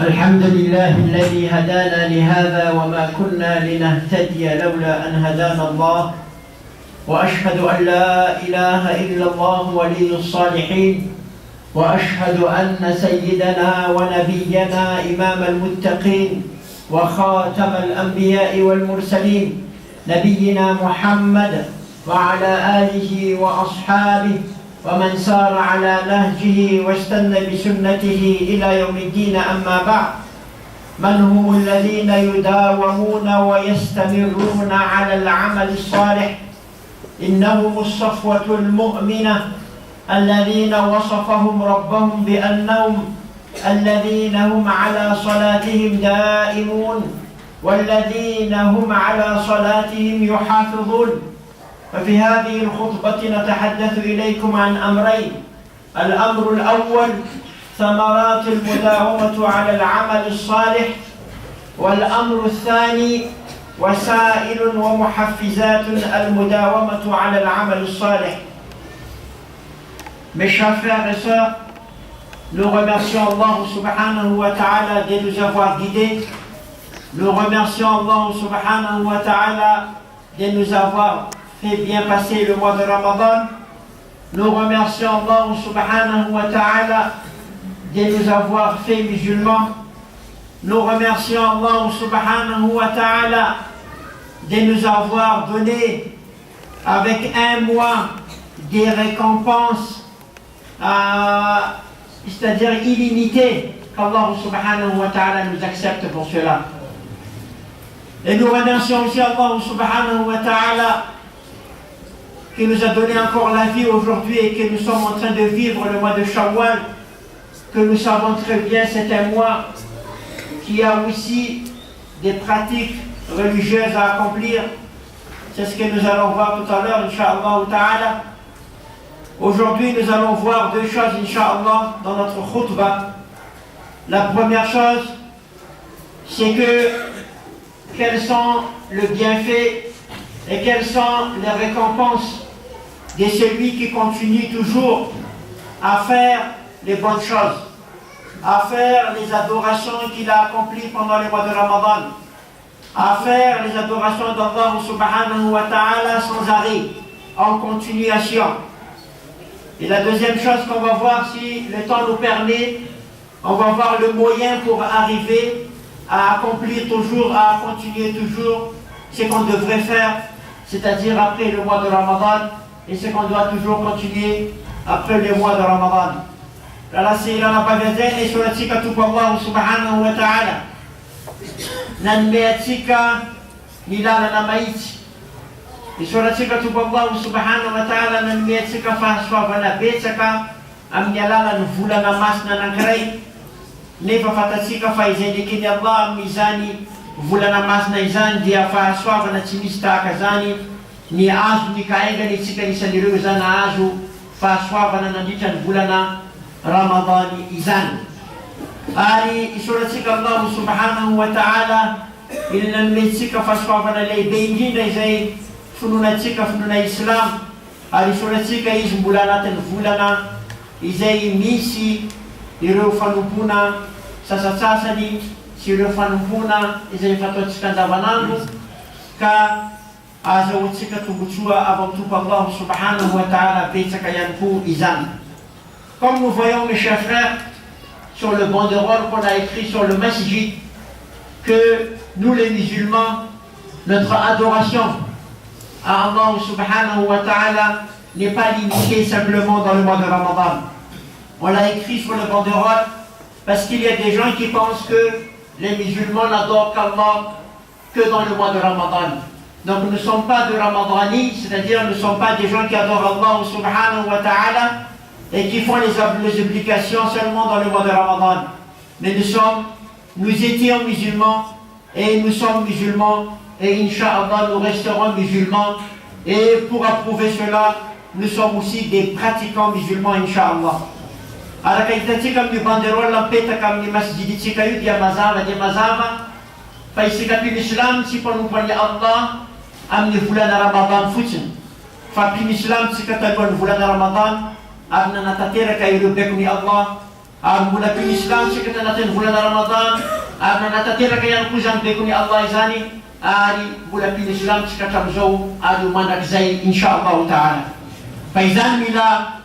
الحمد لله الذي هدانا لهذا وما كنا لنهتدي لولا أن هدانا الله وأشهد أن لا إله إلا الله ولي الصالحين وأشهد أن سيدنا ونبينا إمام المتقين وخاتم الأنبياء والمرسلين نبينا محمد وعلى آله وأصحابه ومن سار على نهجه واستنى بسنته إلى يوم الدين. أما بعد، من هم الذين يداومون ويستمرون على العمل الصالح؟ إنهم الصفوة المؤمنة الذين وصفهم ربهم بأنهم الذين هم على صلاتهم دائمون والذين هم على صلاتهم يحافظون. ففي هذه الخطبة نتحدث إليكم عن أمرين. الأمر الأول ثمرات المداومة على العمل الصالح، والأمر الثاني وسائل ومحفزات المداومة على العمل الصالح. Mes chers frères et sœurs, nous remercions Allah subhanahu wa ta'ala de nous avoir guidés. Nous remercions Allah subhanahu wa ta'ala de nous avoir fait bien passer le mois de Ramadan. Nous remercions Allah subhanahu wa ta'ala de nous avoir fait musulmans. Nous remercions Allah subhanahu wa ta'ala de nous avoir donné avec un mois des récompenses c'est-à-dire illimitées, qu'Allah subhanahu wa ta'ala nous accepte pour cela. Et nous remercions aussi Allah subhanahu wa ta'ala qui nous a donné encore la vie aujourd'hui et que nous sommes en train de vivre le mois de Shawwal, que nous savons très bien c'est un mois qui a aussi des pratiques religieuses à accomplir. C'est ce que nous allons voir tout à l'heure, Inch'Allah ta'ala. Aujourd'hui, nous allons voir deux choses, Inch'Allah, dans notre khutbah. La première chose, c'est que quels sont le bienfait et quelles sont les récompenses de celui qui continue toujours à faire les bonnes choses, à faire les adorations qu'il a accomplies pendant le mois de Ramadan, à faire les adorations d'Allah subhanahu wa ta'ala sans arrêt, en continuation. Et la deuxième chose qu'on va voir, si le temps nous permet, on va voir le moyen pour arriver à accomplir toujours, à continuer toujours ce qu'on devrait faire, c'est-à-dire après le mois de Ramadan, et ce qu'on doit toujours continuer après le mois de Ramadan. Lala sila na pagdating ay sulat sika tu Allah subhanahu wa ta'ala. Nanmeat sika nilala na maiti. Isulat sika tu Allah subhanahu wa ta'ala nanmeat sika fahaswa na betsaka am nyalala no vula na mas na nagray. Nefa fatatsika fa izendikini Allah mizani vula na mas na izan dia fahaswa na tsimista kazani. Ni azo ni kaingana itsika isan'ireo zany azo fahasoavana nandritra ny volana Ramadan izany. Ary isoratsika Allah subhanahu wa ta'ala iny nanomentsika fahasoavana lehibe indrindra izay finonatsika finoana Islam. Ary isoratsika izy mbola anatin'ny volana izay misy ireo fanompona sasatsasany sy ireo fanompona izay fataotsika andavanandro ka azahoantsika tombotsoa avant tout Allah subhanahu wa ta'ala betsaka ihany koa izany. Comme nous voyons mes chers frères sur le banderole qu'on a écrit sur le masjid, que nous les musulmans, notre adoration à Allah subhanahu wa ta'ala n'est pas limitée simplement dans le mois de Ramadan. On l'a écrit sur le banderole parce qu'il y a des gens qui pensent que les musulmans n'adorent qu'Allah que dans le mois de Ramadan. Donc nous ne sommes pas de Ramadani, c'est-à-dire nous ne sommes pas des gens qui adorent Allah subhanahu wa ta'ala et qui font les obligations seulement dans le mois de Ramadan. Mais nous étions musulmans et nous sommes musulmans et Inch'Allah nous resterons musulmans. Et pour approuver cela, nous sommes aussi des pratiquants musulmans, Inch'Allah. Alors quand nous banderole lampeta comme ni masjid chikayu dia mazava fa isika pin Islam si ponu pani Allah amni bulan Ramadan futin fa pin Islam si katalon bulan Ramadan amna natatira kay rubekuni Allah am bulan pin Islam si katalatin bulan Ramadan amna natatira kay kuzan bekuni Allah izani ari bulan pin Islam si katamzo adu mandak zai insyaallah taala fa izan mila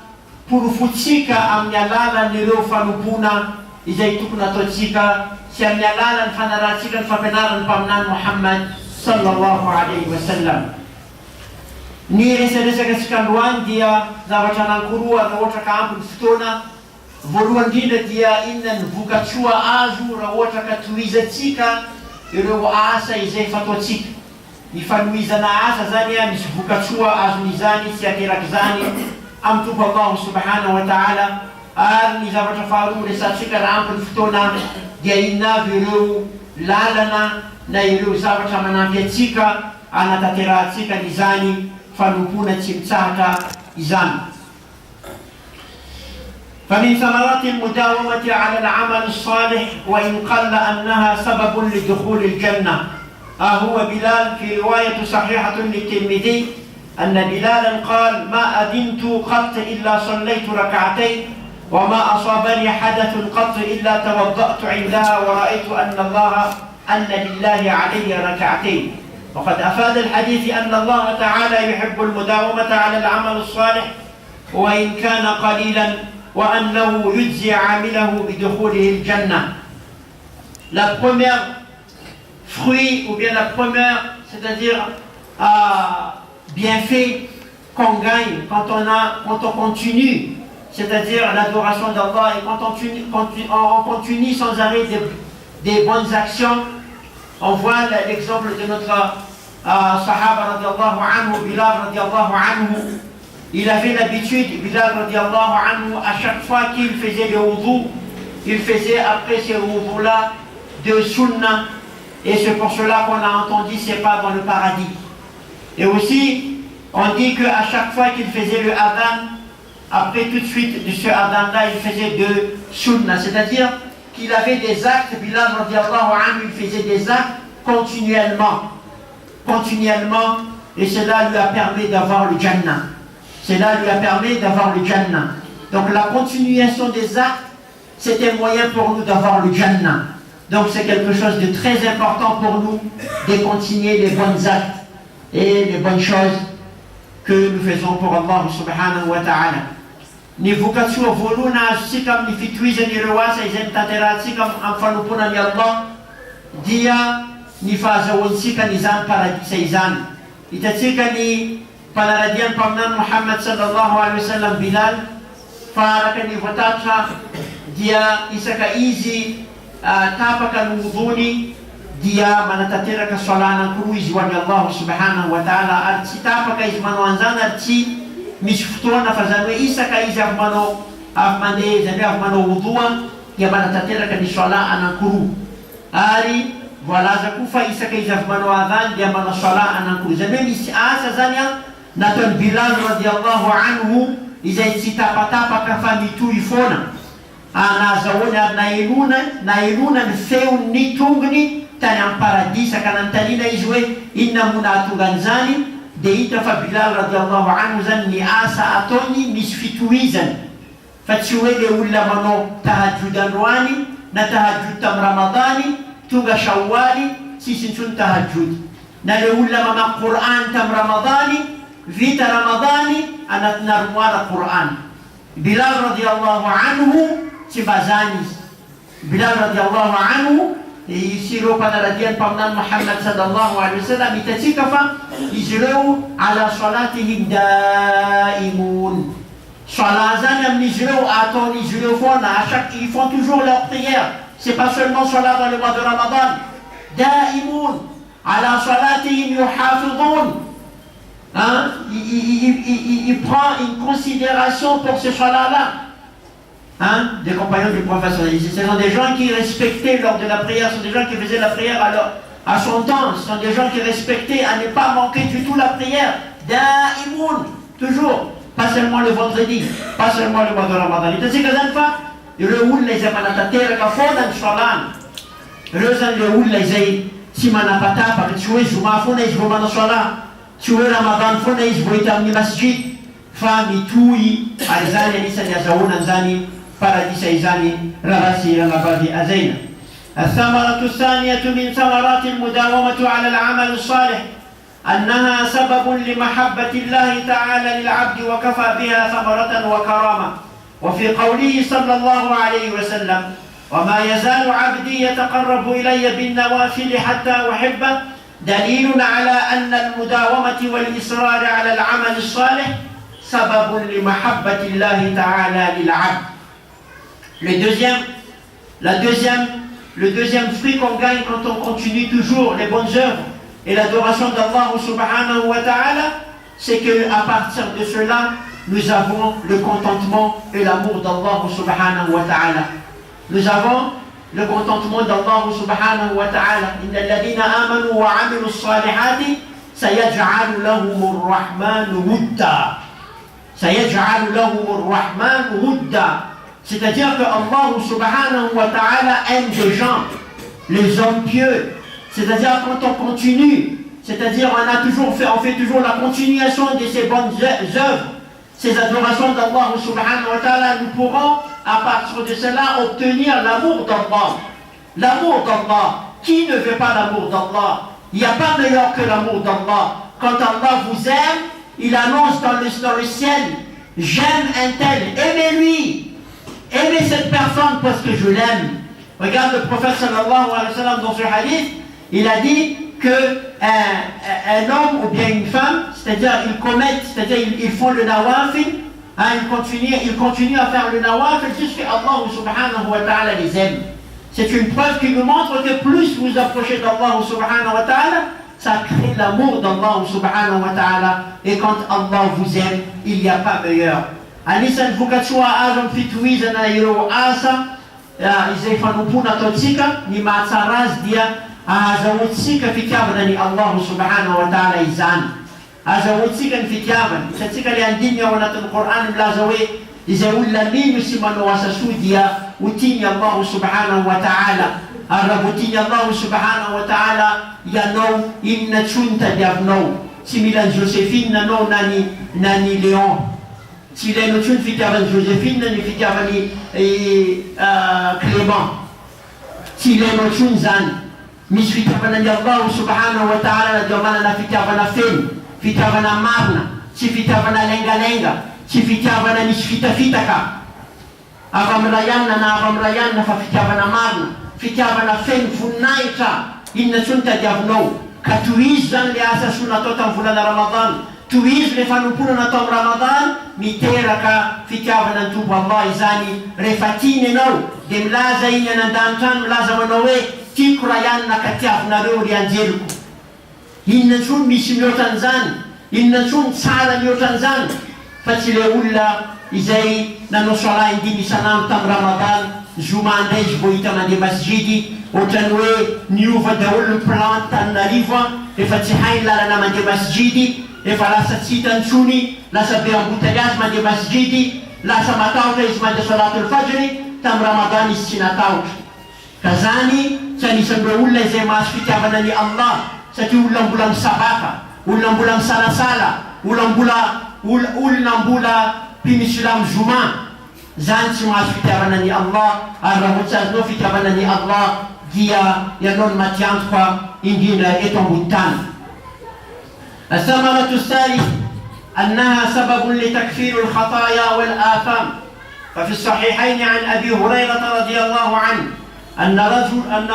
purufutsika amyalala nireo fanupuna izay tokony ataotsika sy amyalala ny fanaratsika ny fampianarany mpaminany Muhammad sallallahu alayhi wa sallam. Ny resaresaka tsika androany dia zavatra anankoroa raha ohatra ka ampy ny fotoana. Voalohany indrindra dia inona ny vokatsoa azo raha ohatra ka tohizatsika ireo asa izay fataotsika. Ny fanohizana asa zany misy vokatsoa azon'izany tsy ateraky zany am tompo Allah subhanahu wa ta'ala. Ary ny zavatra faharoa resatsika raha ampy ny fotoana dia inona avy ireo lalana na ireo zavatra manampy atsika anataterahatsika n'izany fanompona tsy mitsahatra izany. فمن ثمرات المداومة على العمل الصالح وإن قل أنها سبب لدخول الجنة. هو بلال في رواية صحيحة للترمذي أن بلالا قال ما أدمت قط إلا صليت ركعتين وما أصابني حدث قط إلا توضأت عندها ورأيت أن لله علي ركعتين. وقد أفاد الحديث أن الله تعالى يحب المداومة على العمل الصالح وإن كان قليلا وأنه يجزي عامله بدخوله الجنة. La première fruit ou bien la première, c'est-à-dire bienfait qu'on gagne quand on continue, c'est-à-dire l'adoration d'Allah, et quand on continue sans arrêt des bonnes actions. On voit l'exemple de notre sahaba radiallahu anhu, Bilal radiallahu anhu. Il avait l'habitude, Bilal radiallahu anhu, à chaque fois qu'il faisait le wudu, il faisait après ce wudu-là de sunnah, et c'est pour cela qu'on a entendu ses pas dans le paradis. Et aussi, on dit qu'à chaque fois qu'il faisait le adhan, après tout de suite de ce adhan-là, il faisait de sunnah, c'est-à-dire qu'il avait des actes, Bilal radiallahu anhu, il faisait des actes continuellement, et cela lui a permis d'avoir le Jannah. Cela lui a permis d'avoir le Jannah. Donc la continuation des actes, c'est un moyen pour nous d'avoir le Jannah. Donc c'est quelque chose de très important pour nous de continuer les bons actes et les bonnes choses que nous faisons pour Allah subhanahu wa ta'ala. Ni vokatsoa voalohana azontsika amin'ny fitohizan'ireo asa izay mitanterahitsika amin'ny fanomponan'i Allah dia ny fahazahoantsika n'izany paradisa izany. Hitatsika ny panaradian'ny mpaminany Muhammad sallallahu alaihi wasallam Bilal fa araka ny voatatra dia isaka izy tapaka ny wuduni dia manatanteraka salat anankoroa izy ho an'i Allah subhanahu wa ta'ala, ary tsy tapaka izy manao an'izany ary tsy misy fotoana fa zany hoe isaka izy avy mandeha zany hoe avy manao wudua dia manatanteraka ny salat anankoroa, ary voalaza koa fa isaka izy avy manao adhan dia manao salat anankoroa. Zany hoe misy asa zany nataon'ny Bilal radiallahu anhu izay tsy tapatapaka fa mitohy foana anazahoany ary naelona ny feon'ny tongony tany amin'ny paradisa ka nanontaniana izy hoe inona moa nahatonga an'izany, dia hita fa Bilal radiallahu anhu zany ny asa ataony misy fitohizany, fa tsy hoe le olona manao tahajjud androany na tahajjud tamin'ny Ramadany tonga Shawaly tsisy intsony tahajjud, na le olona mamaky Qur'an tamin'ny Ramadany vita Ramadany anatina armoara Qur'an. Bilal radiallahu anhu tsy mba zany izy. Bilal radiallahu anhu izy ireo mpanaradian'ny mpaminany Muhammad sallallahu alaihi wasallam hitatsika fa izy ireo ala salatihim daimun. Salat zany amin'izy ireo ataon'izy ireo foana, ils font toujours leur prière. C'est pas seulement salat dans le mois de Ramadan. Daimun ala salatihim yuhafidun. Il prend une considération pour ce salat-là. Des compagnons du prophète. Ce sont des gens qui respectaient lors de la prière, ce sont des gens qui faisaient la prière à son temps. Ce sont des gens qui respectaient à ne pas manquer du tout la prière. Daimoun, toujours. Pas seulement le vendredi, pas seulement le mois de Ramadan. Il dit que le les amanatater ka fodan salan. Rezan le les si manapata pa tu es juma fona is juma sala. Tu es Ramadan fona is boita ni masjid. Fami tui aizani ni sanya zauna zani paradisa izani rarasi ranabavi azaina. الثمرة الثانية من ثمرات المداومة على العمل الصالح أنها سبب لمحبة الله تعالى للعبد وكفى بها ثمرة وكرامة. وفي قوله صلى الله عليه وسلم وما يزال عبدي يتقرب إلي بالنوافل حتى أحبه دليل على أن المداومة والإصرار على العمل الصالح سبب لمحبة الله تعالى للعبد. Le deuxième fruit qu'on gagne quand on continue toujours les bonnes œuvres et l'adoration d'Allah subhanahu wa ta'ala, c'est qu'à partir de cela, nous avons le contentement et l'amour d'Allah subhanahu wa ta'ala. Nous avons le contentement d'Allah subhanahu wa ta'ala. Inna alladhina amanu wa amilu s-salihati sayaj'alu lahum ar-rahmanu wudda. Sayaj'alu lahum ar-rahmanu wudda. C'est-à-dire que Allah subhanahu wa ta'ala aime des gens, les hommes pieux. C'est-à-dire quand on continue, c'est-à-dire on fait toujours la continuation de ces bonnes œuvres, ces adorations d'Allah subhanahu wa ta'ala, nous pourrons à partir de cela obtenir l'amour d'Allah. L'amour d'Allah. Qui ne veut pas l'amour d'Allah? Il n'y a pas meilleur que l'amour d'Allah. Quand Allah vous aime, il annonce dans le ciel, j'aime un tel, aimez-lui. Aimez cette personne parce que je l'aime. Regarde le prophète sallallahu alayhi wa sallam dans ce hadith, il a dit que un homme ou bien une femme, c'est-à-dire ils font le nawafil, ils continuent à faire le nawafil jusqu'à Allah subhanahu wa ta'ala les aime. C'est une preuve qui nous montre que plus vous approchez d'Allah subhanahu wa ta'ala, ça crée l'amour d'Allah subhanahu wa ta'ala. Et quand Allah vous aime, il n'y a pas meilleur. Anisan vukachua azam fituiza na iro asa izay fanumpuna totsika ni matsaraz dia azawotsika fitiavana ni Allah subhanahu wa ta'ala izany. Azawotsika ny fitiavana satria le andiny ao anatin'ny Qur'an milaza hoe izay olona mino sy manao asa soa dia otiny Allah subhanahu wa ta'ala. Ary raha voatiny Allah subhanahu wa ta'ala ianao inona tsony tadiavinao. Tsy mila ny Joséphine nanao na ny Léon. Si les notions de fitiavan Joséphine, ni fitiavani Clément. Si les notions zan, mis fitiavana Allah subhanahu wa ta'ala, diomana na fitiavana fen, fitiavana marna, si fitiavana lenga, si fitiavana mis fitaka. Avam rayan na fa fitiavana marna, fitiavana fen funaita, in notion tadiavno, katuiz zan le asa sunatota volana Ramadan. Tuiz le fanompoana natao amin'ny Ramadan, miteraka fitiavana ny tombo Allah izany rehefa tiny ianao, dia milaza iny an-danitra any milaza manao hoe tiako raha ihany nakatiavinareo ry anjeliko. Inona ntsony misy mihoatran'izany, inona ntsony tsara mihoatran'izany, fa tsy le olona izay nanao sola indimy isanandro tamin'ny Ramadan, zoma indray izy vao hita mandeha masjidy, ohatrany hoe niova daholo ny plan Tananarivo, efa tsy hainy lalana mandeha masjidy, efa lasa tsy hitantsony, lasa be ambotaiazy mandeha masjidy, lasa matahotra izy mandeha salatul fajry, tamin'ny Ramadan izy tsy natahotra. Ka zany tsy anisan'ireo olona izay mahazo fitiavana ny Allah, satria olona mbola misabaka, olona mbola misalasala, olona mbola mpimisilamo zoma, zany tsy mahazo fitiavana ny Allah. Ary raha ohatsy azonao fitiavana ny Allah dia ianao ny matiantoka indrindra eto ambony tany. الثمرة الثالث أنها سبب لتكفير الخطايا والآثام. ففي الصحيحين عن أبي هريرة رضي الله عنه أن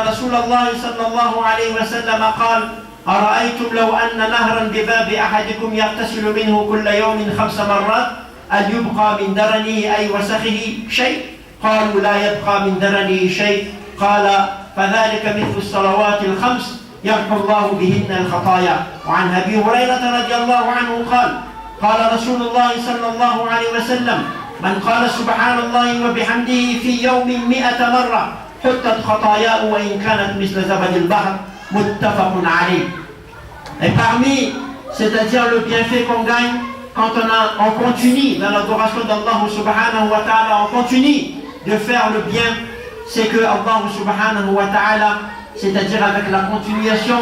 رسول الله صلى الله عليه وسلم قال أرأيتم لو أن نهرا بباب أحدكم يغتسل منه كل يوم 5 مرات أن يبقى من درنه أي وسخه شيء؟ قالوا لا يبقى من درنه شيء. قال فذلك مثل الصلوات الخمس يمحو الله بهن الخطايا. وعن أبي هريرة رضي الله عنه قال قال رسول الله صلى الله عليه وسلم من قال سبحان الله وبحمده في يوم 100 مرة حطت خطاياه وإن كانت مثل زبد البحر muttafaqun alayh. Et parmi, c'est-à-dire le bienfait qu'on gagne quand on continue dans l'adoration d'Allah subhanahu wa ta'ala, on continue de faire le bien, c'est que Allah subhanahu wa ta'ala, c'est-à-dire avec la continuation,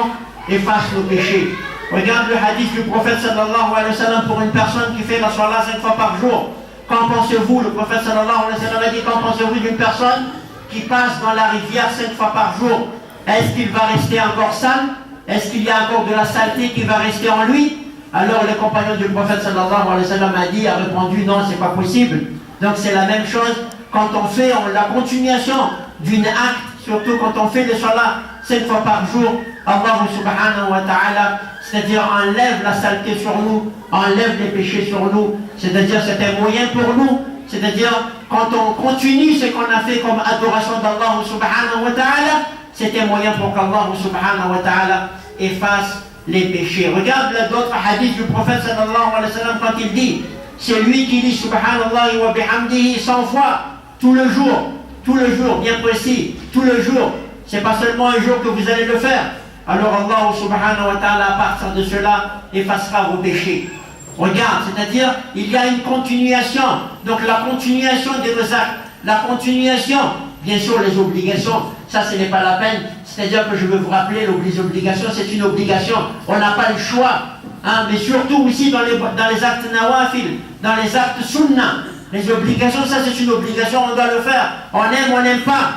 efface nos péchés. Regarde le hadith du prophète sallallahu alayhi wa sallam pour une personne qui fait la salat 5 fois par jour. Qu'en pensez-vous? Le prophète sallallahu alayhi wa sallam a dit, qu'en pensez-vous d'une personne qui passe dans la rivière 5 fois par jour? Est-ce qu'il va rester encore sale? Est-ce qu'il y a encore de la saleté qui va rester en lui? Alors les compagnons du prophète sallallahu alayhi wa sallam a répondu non, c'est pas possible. Donc c'est la même chose quand on fait la continuation d'une acte, surtout quand on fait le salat 7 fois par jour, Allah subhanahu wa ta'ala, c'est-à-dire enlève la saleté sur nous, enlève les péchés sur nous, c'est-à-dire c'est un moyen pour nous, c'est-à-dire quand on continue ce qu'on a fait comme adoration d'Allah subhanahu wa ta'ala, c'est un moyen pour qu'Allah subhanahu wa ta'ala efface les péchés. Regarde d'autres hadiths du prophète sallallahu alayhi wa sallam quand il dit, c'est lui qui dit subhanallah wa bihamdihi 100 fois, tout le jour, bien précis, tout le jour. C'est pas seulement un jour que vous allez le faire. Alors Allah subhanahu wa ta'ala, à partir de cela, effacera vos péchés. Regarde, c'est-à-dire, il y a une continuation. Donc la continuation de nos actes, la continuation, bien sûr les obligations, ça ce n'est pas la peine. C'est-à-dire que je veux vous rappeler, les obligations, c'est une obligation. On n'a pas le choix. Hein, mais surtout aussi dans les actes nawafil, dans les actes sunnah. Les obligations, ça c'est une obligation, on doit le faire. On aime, on n'aime pas.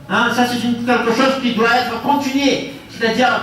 Hein, ça c'est quelque chose qui doit être continué. C'est-à-dire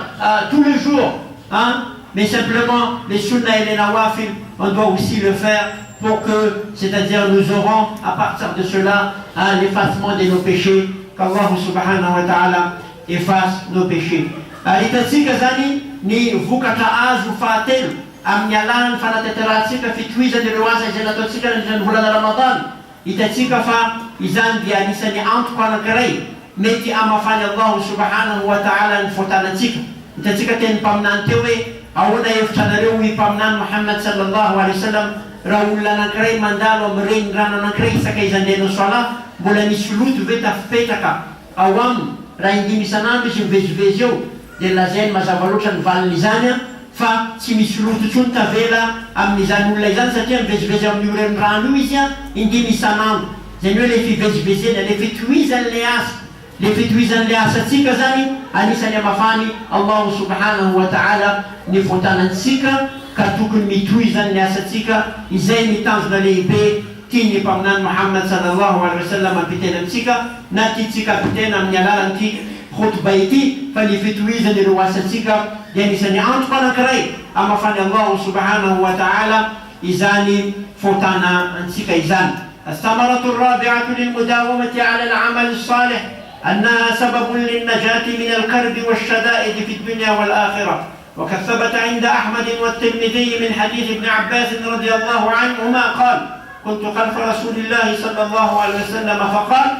tous les jours. Hein, mais simplement, les sunnah et les nawafil, on doit aussi le faire pour que, c'est-à-dire nous aurons à partir de cela l'effacement de nos péchés, qu'Allah subhanahu wa ta'ala efface nos péchés. Itatsika zani ni vokatra azo fahatelo amin'ny alana fanateteratsika fitohizany ireo asa izay nataotsika ny volana Ramadan. Itatsika fa izany dia anisany antoko anankiray mety amafany Allah subhanahu wa ta'ala ny fotanantsika. Itatsika teny mpaminany teo hoe ahoana hevitra anareo hoy mpaminany Muhammad sallallahu alayhi wa sallam, raha olona anankiray mandalo amin'ny reny rano anankiray isaka izy andehanao sola, mbola misy loto ve tafipetraka ao aminy, raha indimy isanandro izy mivezivezy eo, dia lazainy mazava loatra ny valin'izany fa tsy misy loto tsony tavela amin'izany olona izany satria mivezivezy amin'ny reny rano io izy indimy isanandro. Zany hoe le fivezivezena, le fitohizan'le asa, le fitohizan'le asantsika zany anisany amafany Allah subhanahu wa ta'ala ny fotanantsika ka tokony mitohizan'le asantsika izay mitanjona lehibe tiany mpaminany Muhammad sallallahu alayhi wa sallam ampitena amintsika na tiatsika ampitena amin'ny alalan'ity khutba ity fa ny fitohizany ireo asantsika dia anisany antoko anankiray amafany Allah subhanahu wa ta'ala izany fotana antsika izany. الثمرة الرابعة للمداومة على العمل الصالح أنها سبب للنجاة من الكرب والشدائد في الدنيا والآخرة. وقد ثبت عند أحمد والترمذي من حديث ابن عباس رضي الله عنهما قال: كنت خلف رسول الله صلى الله عليه وسلم فقال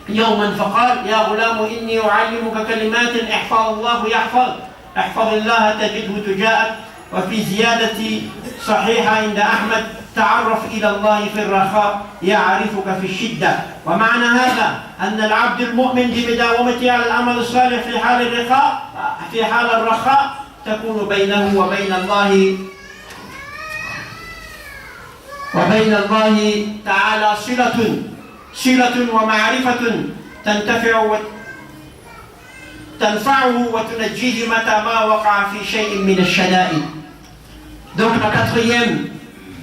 يوما يا غلام إني أعلمك كلمات احفظ الله يحفظ، احفظ الله تجده تجاءك. وفي زيادة صحيحة عند أحمد: تعرف إلى الله في الرخاء يعرفك في الشدة. ومعنى هذا أن العبد المؤمن بمداومته على العمل الصالح في حال الرخاء تكون بينه وبين الله تعالى صلة ومعرفة تنفعه وتنجيه متى ما وقع في شيء من الشدائد. Donc la quatrième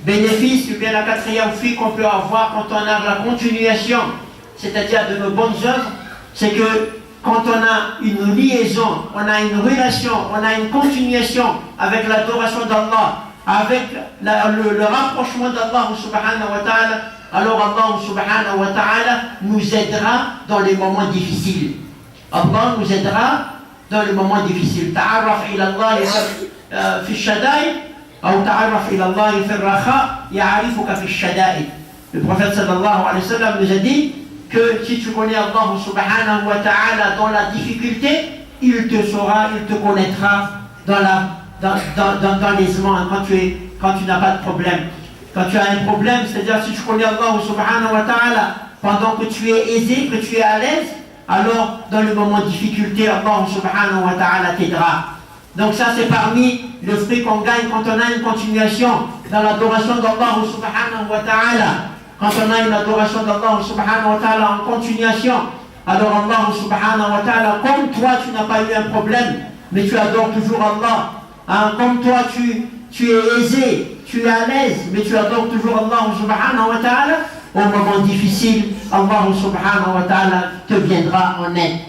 bénéfice, ou bien la quatrième fruit qu'on peut avoir quand on a la continuation, c'est-à-dire de nos bonnes œuvres, c'est que quand on a une liaison, on a une relation, on a une continuation avec l'adoration d'Allah, avec le rapprochement d'Allah subhanahu wa ta'ala, alors Allah subhanahu wa ta'ala nous aidera dans les moments difficiles. Allah nous aidera dans les moments difficiles. Ta'arraf ila Allah fi shadaïd, ou ta'arraf ila Allah fi rakha, ya'arifuka fi shadaïd. Le prophète sallallahu alayhi wa sallam nous a dit que si tu connais Allah subhanahu wa ta'ala dans la difficulté, il te connaîtra dans l'aisement, quand tu n'as pas de problème. Quand tu as un problème, c'est-à-dire si tu connais Allah subhanahu wa ta'ala pendant que tu es aisé, que tu es à l'aise, alors dans le moment de difficulté, Allah subhanahu wa ta'ala t'aidera. Donc ça c'est parmi le fruit qu'on gagne quand on a une continuation dans l'adoration d'Allah subhanahu wa ta'ala. Quand on a une adoration d'Allah subhanahu wa ta'ala en continuation, alors Allah subhanahu wa ta'ala, comme toi tu n'as pas eu un problème, mais tu adores toujours Allah. Hein, comme toi tu es aisé, tu es à l'aise, mais tu adores toujours Allah subhanahu wa ta'ala, au moment difficile, Allah subhanahu wa ta'ala te viendra en aide.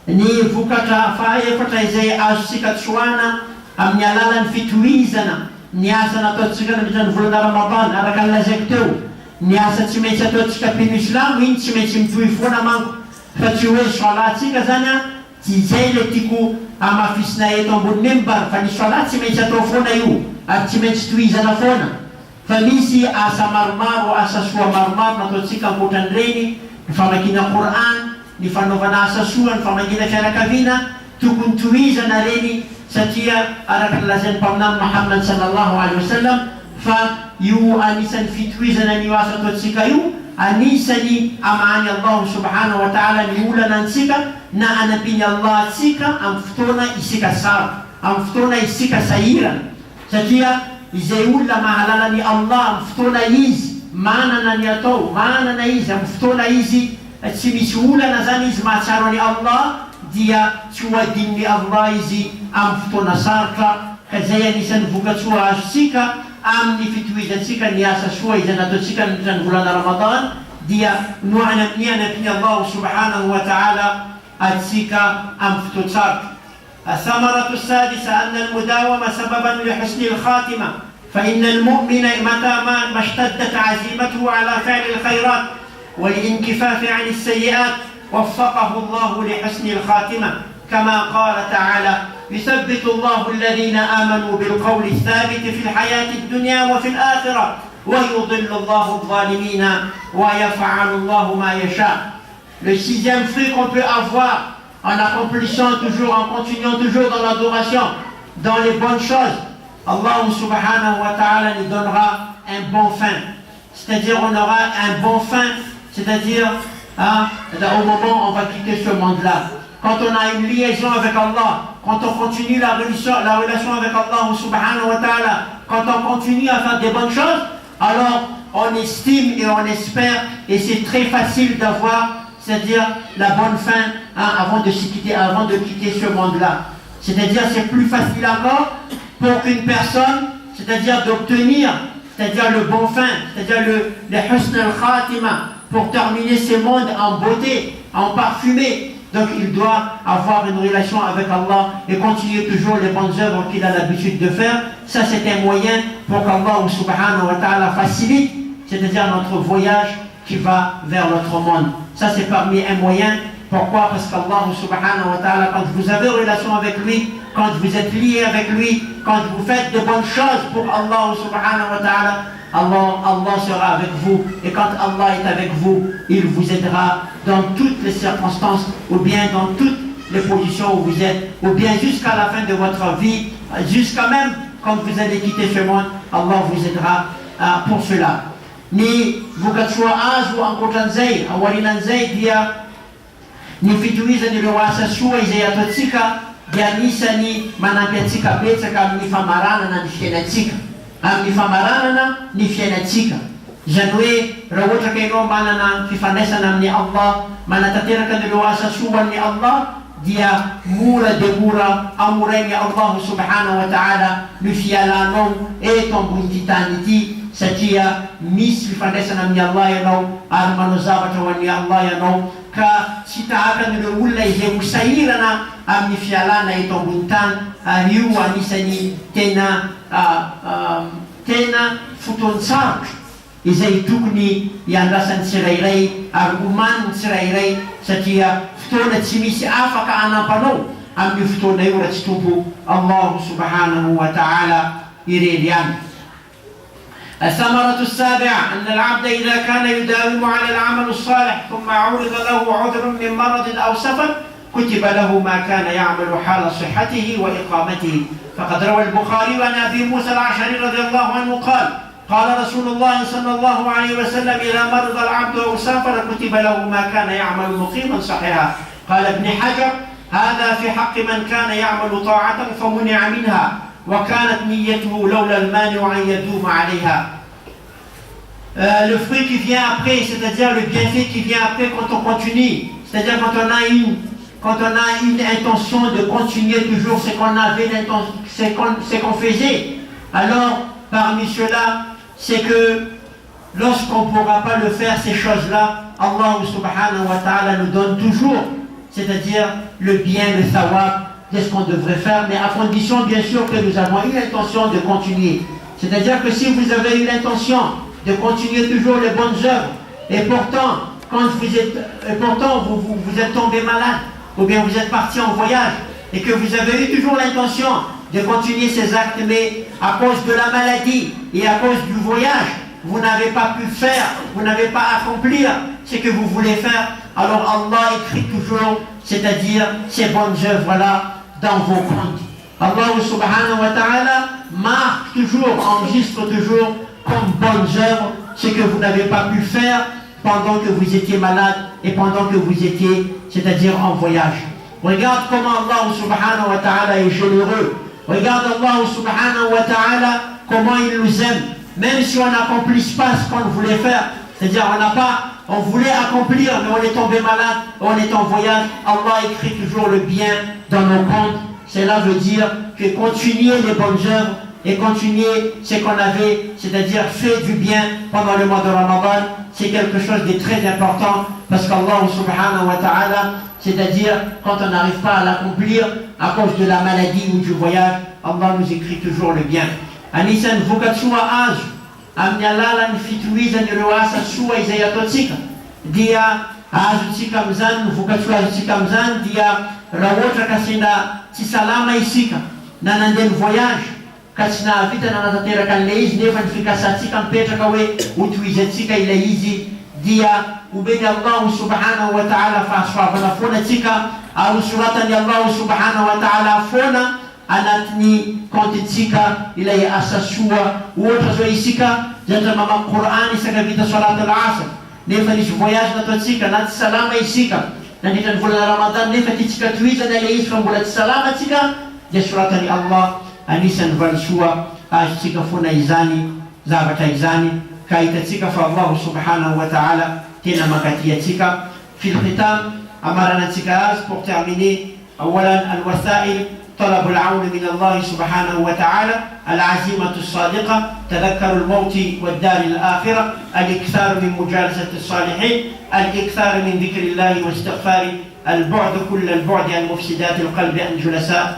Ni vokatra faefatra izay azontsika tsoana amin'ny alalan'ny fitohizana ny asa nataontsika nandritra ny volana Ramadan araka ny lazaiko teo. Ny asa tsy maintsy ataontsika mpino Islamo iny tsy maintsy mitohy foana manko, fa tsy hoe soalatsika zany a tsy zay le tiako amafisina eto ambony membar, fa ny soala tsy maintsy atao foana io ary tsy maintsy tohizana foana. Fa misy asa maromaro, asa soa maromaro nataontsika ankoatran'ireny, ny famakiana Qur'an, ny fanaovana asa soa, ny famakiana fianakaviana, tokony tohizana reny satria araka ny lazain'ny mpaminany Muhammad sallallahu alaihi wasallam fa io anisan'ny fitohizana n'io asa ataontsika io, anisany amahany Allah subhanahu wa ta'ala ny olana antsika na anapiny Allah atsika amin'ny fotoana isika sara, amin'ny fotoana isika sahirana. Satria izay olona mahalala ny Allah amin'ny fotoana izy manana ny atao, manana izy amin'ny fotoana izy tsy misy olana zany izy mahatsaro ny Allah, dia tsy ho adin'ny Allah izy amin'ny fotoana sarotra. Ka zay anisan'ny vokatsoa azontsika amin'ny fitohizantsika ny asa soa izay nataontsika nandritra ny volana Ramadan, dia no anapiny Allah subhanahu wa ta'ala atsika amin'ny fotoan-tsarotra. الثمرة السادسة أن المداومة سببا لحسن الخاتمة، فإن المؤمن متى ما اشتدت عزيمته على فعل الخيرات والانكفاف عن السيئات وفقه الله لحسن الخاتمة، كما قال تعالى: يثبت الله الذين آمنوا بالقول الثابت في الحياة الدنيا وفي الآخرة ويضل الله الظالمين ويفعل الله ما يشاء. Le sixième fruit qu'on peut avoir en accomplissant toujours, en continuant toujours dans l'adoration, dans les bonnes choses, Allah subhanahu wa ta'ala nous donnera un bon fin. C'est-à-dire on aura un bon fin, c'est-à-dire au moment où on va quitter ce monde-là. Quand on a une liaison avec Allah, quand on continue la relation avec Allah subhanahu wa ta'ala, quand on continue à faire des bonnes choses, alors on estime et on espère, et c'est très facile d'avoir, c'est-à-dire la bonne fin avant de quitter ce monde-là. C'est-à-dire c'est plus facile encore pour qu'une personne, c'est-à-dire d'obtenir, c'est-à-dire le bon fin, c'est-à-dire le husn al-khatima, pour terminer ce monde en beauté, en parfumé. Donc il doit avoir une relation avec Allah et continuer toujours les bonnes œuvres qu'il a l'habitude de faire. Ça c'est un moyen pour qu'Allah subhanahu wa ta'ala facilite, c'est-à-dire notre voyage qui va vers l'autre monde. Ça c'est parmi un moyen. Pourquoi? Parce qu'Allah subhanahu wa ta'ala, quand vous avez relation avec lui, quand vous êtes lié avec lui, quand vous faites de bonnes choses pour Allah subhanahu wa ta'ala, Allah sera avec vous. Et quand Allah est avec vous, il vous aidera dans toutes les circonstances, ou bien dans toutes les positions où vous êtes, ou bien jusqu'à la fin de votre vie, jusqu'à même quand vous allez quitter ce monde, Allah vous aidera pour cela. Ni vokatsoa azo ankoatran'izay, aorianan'izay dia ny fitohizany ireo asa soa izay ataontsika dia anisany manampy antsika betsaka amin'ny famaranana ny fiainantsika, amin'ny famaranana ny fiainantsika. Izany hoe raha ohatra ka ianao manana fifandraisana amin'ny Allah, manatanteraka ireo asa soa amin'ny Allah, dia mora dia mora amorainy Allah subhanahu wa ta'ala ny fialanao eto ambony tany ity, satria misy fifandraisana amin'ny Allah ianao ary manao zavatra ho an'ny Allah ianao, ka tsy tahaka n'ireo olona izay ho sahirana amin'ny fialana eto ambony tany. Ary io anisany tena fotoan-tsarotra izay tokony iandrasan'ny tsirairay ary omaniny tsirairay, satria fotoana tsy misy afaka anampanao amin'ny fotoana io raha tsy tompo Allah subhanahu wa ta'ala irery ihany. الثمرة السابعة أن العبد إذا كان يداوم على العمل الصالح ثم عرض له عذر من مرض أو سفر كتب له ما كان يعمل حال صحته وإقامته. فقد روى البخاري عن أبي موسى الأشعري رضي الله عنه قال: قال رسول الله صلى الله عليه وسلم: إذا مرض العبد أو سافر كتب له ما كان يعمل مقيما صحيحا. قال ابن حجر هذا في حق من كان يعمل طاعة فمنع منها وكانت نيته لولا المانع أن يدوم عليها. Le fruit qui vient après, c'est-à-dire le bienfait qui vient après quand on continue, c'est-à-dire quand on a une intention de continuer toujours ce qu'on avait, ce qu'on faisait, alors parmi ceux-là, c'est que lorsqu'on ne pourra pas le faire, ces choses-là, Allah subhanahu wa ta'ala nous donne toujours, c'est-à-dire le bien, le thawab de ce qu'on devrait faire, mais à condition bien sûr que nous avons eu l'intention de continuer. C'est-à-dire que si vous avez eu l'intention de continuer toujours les bonnes œuvres, et pourtant, vous êtes tombé malade, ou bien vous êtes parti en voyage, et que vous avez eu toujours l'intention de continuer ces actes, mais à cause de la maladie et à cause du voyage, vous n'avez pas pu faire, vous n'avez pas accompli ce que vous voulez faire, alors Allah écrit toujours, c'est-à-dire ces bonnes œuvres-là dans vos comptes. Allah subhanahu wa ta'ala marque toujours, enregistre toujours comme bonnes œuvres ce que vous n'avez pas pu faire pendant que vous étiez malade et pendant que vous étiez, c'est-à-dire en voyage. Regarde comment Allah subhanahu wa ta'ala est généreux. Regarde Allah subhanahu wa ta'ala comment il nous aime. Même si on n'accomplit pas ce qu'on voulait faire, c'est-à-dire on voulait accomplir, mais on est tombé malade, on est en voyage, Allah écrit toujours le bien dans nos comptes. Cela veut dire que continuer les bonnes œuvres et continuer ce qu'on avait, c'est-à-dire fait du bien pendant le mois de Ramadan, c'est quelque chose de très important parce qu'Allah subhanahu wa ta'ala, c'est-à-dire quand on n'arrive pas à l'accomplir à cause de la maladie ou du voyage, Allah nous écrit toujours le bien. Anisan vukatsuwa aju amin'ny alalany fitohizany ireo asa soa izay ataontsika dia azontsika amin'izany vokatsoa azontsika amin'izany dia raha ohatra ka sendra tsy salama isika na nandeha ny voyage ka tsy nahavita na natateraka an'ilay izy nefa ny fikasantsika mipetraka hoe hotohizatsika ilay izy dia omeny Allah subhanahu wa ta'ala fahasoavana foana atsika ary soratany Allah subhanahu wa ta'ala foana anatiny kontintsika ilay asa soa. Ohatra zao isika zatra mamaky Qur'an isaka vita salat al-asr nefa nisy voyage nataontsika na tsy salama isika nandritra ny volana Ramadan nefa tiatsika tohizana ilay izy fa mbola tsy salama atsika dia soratany Allah anisan'ny valitsoa azontsika foana izany zavatra izany ka hitatsika fa Allah subhanahu wa ta'ala tena makaty atsika. Fil khitam amaranantsika azy pour terminer awalan al-wasail طلب العون من الله سبحانه وتعالى العزيمة الصادقة تذكر الموت والدار الآخرة الإكثار من مجالسة الصالحين الإكثار من ذكر الله واستغفار البعد كل البعد عن مفسدات القلب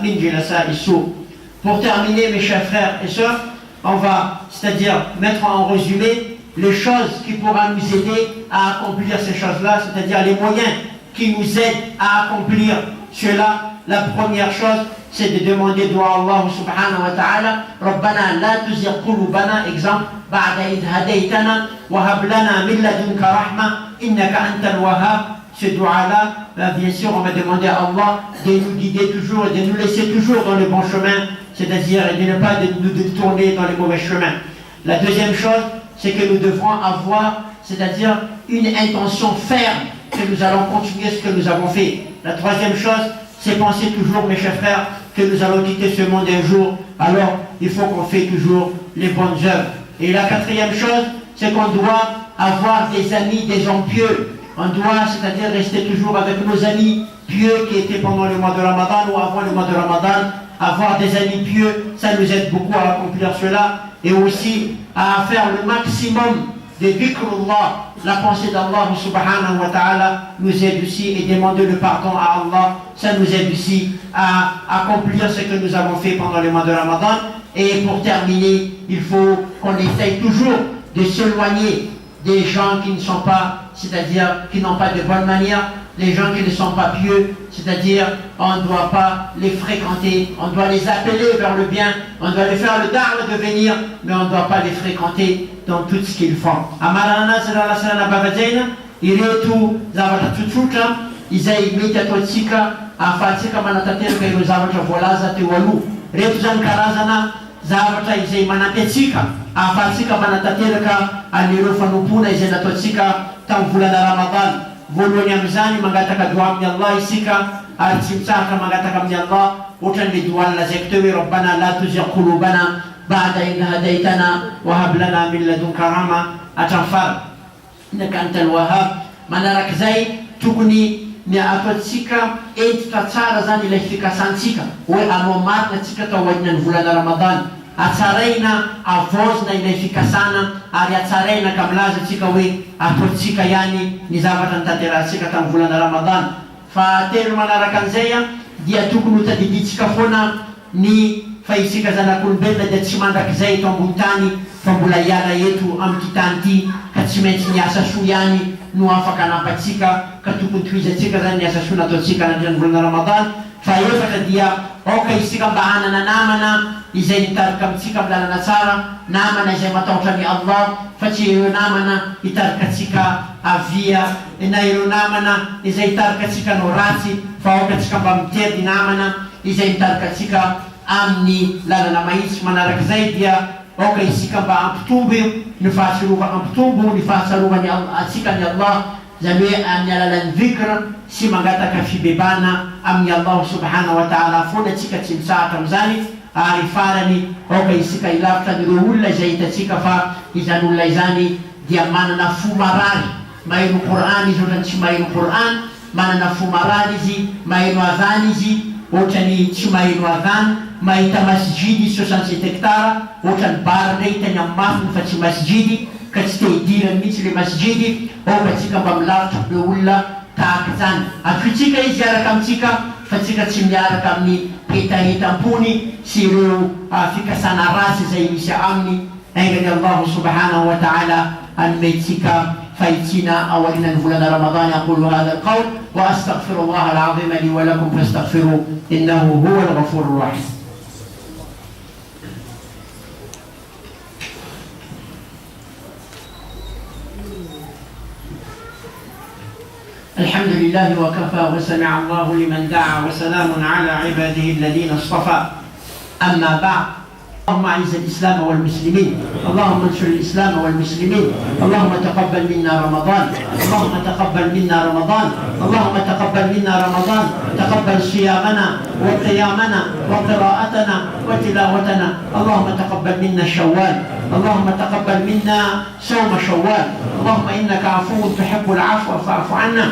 من جلساء السوء. Pour terminer mes chers frères et sœurs, on va c'est-à-dire mettre en résumé les choses qui pourront nous aider à accomplir ces choses-là, c'est-à-dire les moyens qui nous aident à accomplir cela. La première chose, c'est de demander dua à Allah subhanahu wa ta'ala. Rabbana la tuzigh qulubana, exemple, ba'da idh hadaytana wa hab lana min ladunka rahma innaka antal wahhab. Ce dua-là, bien sûr, on va demander à Allah de nous guider toujours et de nous laisser toujours dans le bon chemin, c'est-à-dire de ne pas nous détourner dans les mauvais chemins. La deuxième chose, c'est que nous devrons avoir, c'est-à-dire une intention ferme que nous allons continuer ce que nous avons fait. La troisième chose, c'est penser toujours, mes chers frères, que nous allons quitter ce monde un jour, alors il faut qu'on fait toujours les bonnes œuvres. Et la quatrième chose, c'est qu'on doit avoir des amis, des gens pieux. On doit, c'est-à-dire rester toujours avec nos amis pieux qui étaient pendant le mois de Ramadan ou avant le mois de Ramadan. Avoir des amis pieux, ça nous aide beaucoup à accomplir cela. Et aussi à faire le maximum de dhikrullah, la pensée d'Allah subhanahu wa ta'ala nous aide aussi et demander le pardon à Allah, ça nous aide aussi à accomplir ce que nous avons fait pendant le mois de Ramadan. Et pour terminer, il faut qu'on essaye toujours de s'éloigner des gens qui ne sont pas, c'est-à-dire qui n'ont pas de bonne manière, les gens qui ne sont pas pieux, c'est-à-dire on ne doit pas les fréquenter, on doit les appeler vers le bien, on doit les faire le da'wah de venir, mais on ne doit pas les fréquenter dans tout ce qu'ils font. Amarana sallallahu alaihi wasallam babajena iretu zavatra tsotsotra izay mety ataontsika ahafahantsika manatateraka ireo zavatra voalaza teo aloha. Reto zany karazana zavatra izay manampy atsika ahafahantsika manatateraka anireo fanompona izay nataontsika tamin'ny volana Ramadan. voalohany amin'izany mangataka dua amin'ny Allah isika ary tsy mitsahatra mangataka amin'ny Allah ohatran'ny dua lazaiko teo hoe rabbana la tuzigh qulubana ba'da idh hadaytana wa hab lana min ladunka rahma hatramin'ny innaka antal wahhab. Manarak'izay tokony ny ataotsika entitra tsara zany ilay fikasantsika hoe anao marina tsika tao aorian'ny volana Ramadan, atsaraina avozina ilay fikasana ary atsaraina ka milaza tsika hoe ataotsika ihany ny zavatra nitanterahantsika tamin'ny volana Ramadan. Fahatelo manaraka an'izay dia tokony ho tadiditsika foana ny fa isika zanak'olombelona dia tsy mandrakizay eto ambony tany fa mbola hiala eto amin'ity tany ity ka tsy maintsy niasa soa ihany no afaka anampatsika ka tokony tohizatsika zany niasa soa nataotsika nandriny volana Ramadan. Fa efatra dia aoka isika mba hanana namana izay nitarika amintsika amin'ny lalana tsara, namana izay matahotra ny Allah fa tsy ireo namana hitarika atsika avia na ireo namana izay hitarika atsika no ratsy, fa aoka atsika mba mitedy namana izay hitarika atsika amin'ny lalana mahitsy. Manarak'izay dia aoka isika mba ampitombo ny fahasarovany atsika ny Allah zany hoe amin'ny alalan'ny dhikra sy mangataka fibebana amin'ny Allah subhanahu wa ta'ala foana atsika tsy mitsahatra amin'izany. Ary farany aoka isika ilavitra n'ireo olona izay hitatsika fa izany olona izany dia manana fo marary, maheno Qur'an izy ohatrany tsy maheno Qur'an, manana fo marary izy, maheno adhan izy ohatrany tsy maheno adhan, mahita masjidy 67 hectara ohatrany bara ndray hitany amin'ny mafiny fa tsy masjidy ka tsy te hidirany mihitsy le masjidy. Aoka tsika mba milavitra be olona tahaka izany, atoitsika izy araka amintsika fa tsika tsy miaraka amin'ny petahetam-pony sy ireo fikasana rasy izay misy aminy. Aingany Allah subhanahu wa ta'ala anomentsika fahitsina ao aorian'ny volana Ramadan. Aqulu hadha alqawl wa astaghfirullah alazim li wa lakum fastaghfiru innahu huwa al-ghafurur rahim. الحمد لله وكفى وسمع الله لمن دعا وسلام على عباده الذين اصطفى. أما بعد، اللهم أعز الإسلام والمسلمين، اللهم انصر الإسلام والمسلمين، اللهم تقبل منا رمضان، اللهم تقبل منا رمضان، اللهم تقبل منا رمضان، تقبل صيامنا وقيامنا وقراءتنا وتلاوتنا، اللهم تقبل منا شوال، اللهم تقبل منا صوم شوال، اللهم إنك عفو تحب العفو فاعف عنا.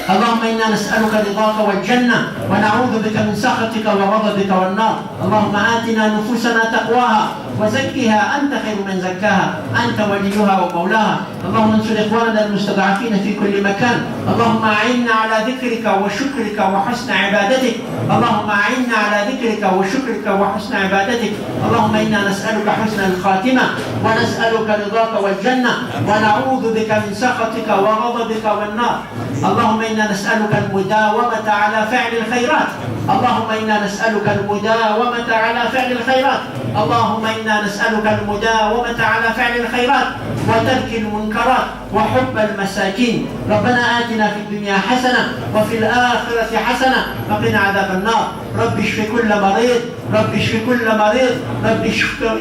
اللهم إنا نسألك رضاك والجنة ونعوذ بك من سخطك وغضبك والنار. اللهم آتنا نفوسنا تقواها وزكها أنت خير من زكاها أنت وليها ومولاها. اللهم انصر إخواننا المستضعفين في كل مكان. اللهم أعنا على ذكرك وشكرك وحسن عبادتك. اللهم أعنا على ذكرك وشكرك وحسن عبادتك. اللهم إنا نسألك حسن الخاتمة ونسألك رضاك والجنة ونعوذ بك من سخطك وغضبك والنار. اللهم إنا نسألك المداومة على فعل الخيرات. اللهم إنا نسألك المداومة على فعل الخيرات. اللهم إنا نسألك المداومة على فعل الخيرات وترك المنكرات وحب المساكين. ربنا آتنا في الدنيا حسنة وفي الآخرة حسنة وقنا عذاب النار. رب اشف كل مريض، رب اشف كل مريض، رب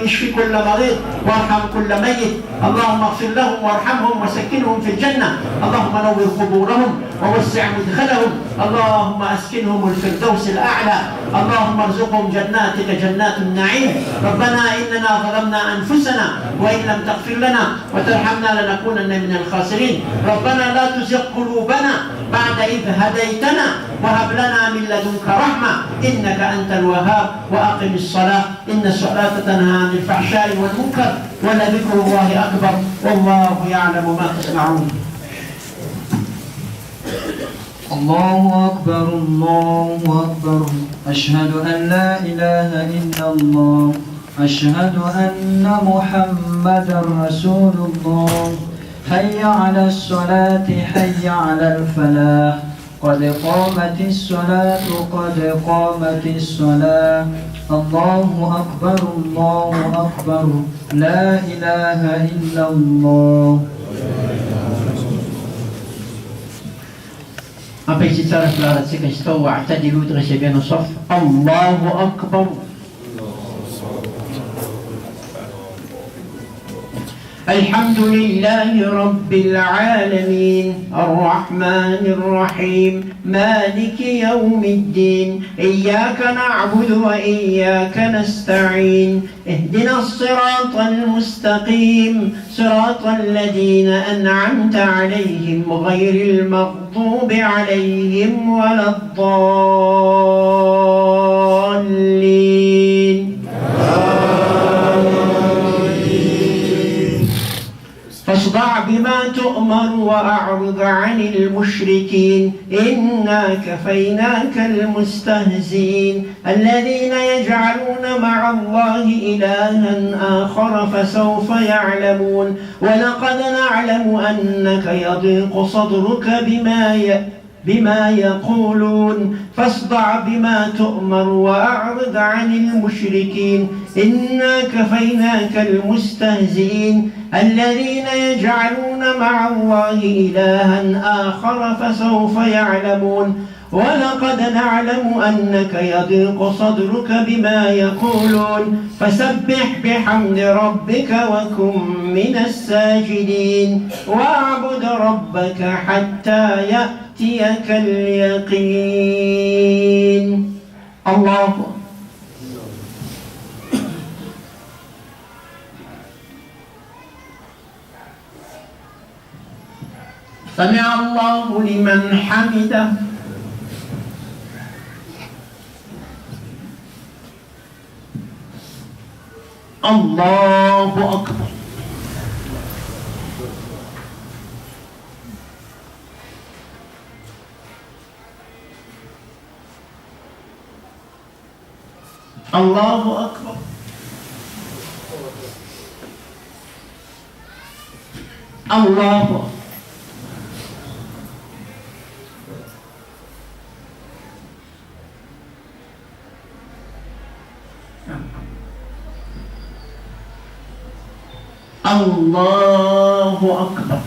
اشف كل مريض وارحم كل ميت. اللهم اغفر لهم وارحمهم وسكنهم في الجنة. اللهم نور قبورهم ووسع مدخلهم. اللهم أسكنهم الفردوس الأعلى. اللهم ارزقهم جناتك جنات النعيم. ربنا إننا ظلمنا أنفسنا وإن لم تغفر لنا وترحمنا لنكونن من الخاسرين. ربنا لا تزغ قلوبنا بعد إذ هديتنا وهب لنا من لدنك رحمة إنك أنت الوهاب. وأقم الصلاة إن الصلاة تنهى عن الفحشاء والمنكر ولذكر الله أكبر والله يعلم ما تصنعون. الله أكبر الله أكبر. أشهد أن لا إله إلا الله. أشهد أن محمدا رسول الله. حي على الصلاة حي على الفلاح. قد قامت الصلاة قد قامت الصلاة. الله أكبر الله أكبر. لا إله إلا الله. Sampai secara selaras kita istawa i'tadilu tersebian saf. Allahu akbar. الحمد لله رب العالمين الرحمن الرحيم مالك يوم الدين إياك نعبد وإياك نستعين اهدنا الصراط المستقيم صراط الذين أنعمت عليهم غير المغضوب عليهم ولا الضالين فاصدع بما تؤمر وأعرض عن المشركين إنا كفيناك المستهزئين الذين يجعلون مع الله إلها آخر فسوف يعلمون ولقد نعلم أنك يضيق صدرك بما يقولون فاصدع بما تؤمر وأعرض عن المشركين إنا كفيناك المستهزئين الذين يجعلون مع الله إلها آخر فسوف يعلمون ولقد نعلم أنك يضيق صدرك بما يقولون فسبح بحمد ربك وكن من الساجدين واعبد ربك حتى يأتيك اليقين. الله سمع الله لمن حمده. الله أكبر. الله أكبر. الله أكبر. الله أكبر.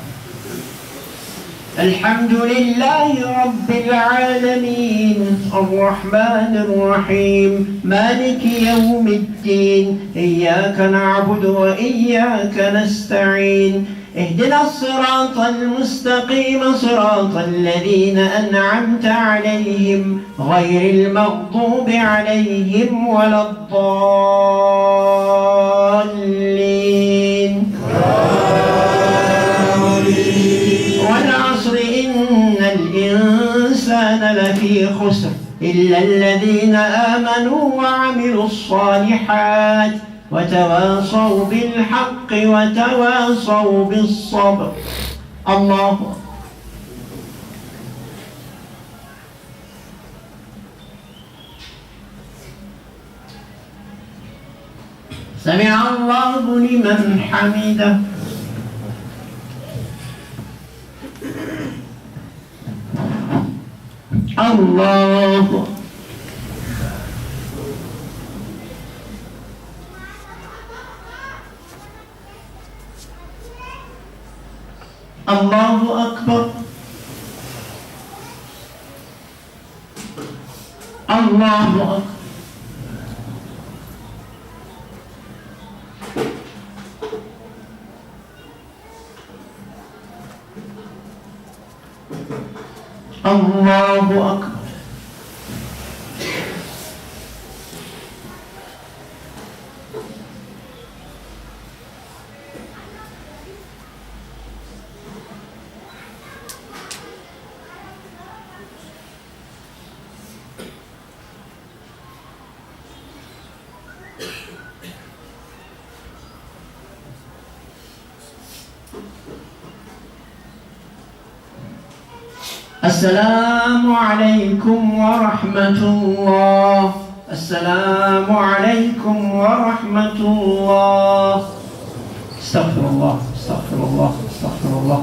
الحمد لله رب العالمين الرحمن الرحيم مالك يوم الدين إياك نعبد وإياك نستعين اهدنا الصراط المستقيم صراط الذين أنعمت عليهم غير المغضوب عليهم ولا الضالين. والعصر إن الإنسان لفي خسر إلا الذين آمنوا وعملوا الصالحات وتواصوا بالحق وتواصوا بالصبر. الله سمع الله لمن حمده. الله الله أكبر. الله أكبر. الله أكبر. السلام عليكم ورحمة الله. السلام عليكم ورحمة الله. استغفر الله استغفر الله استغفر الله.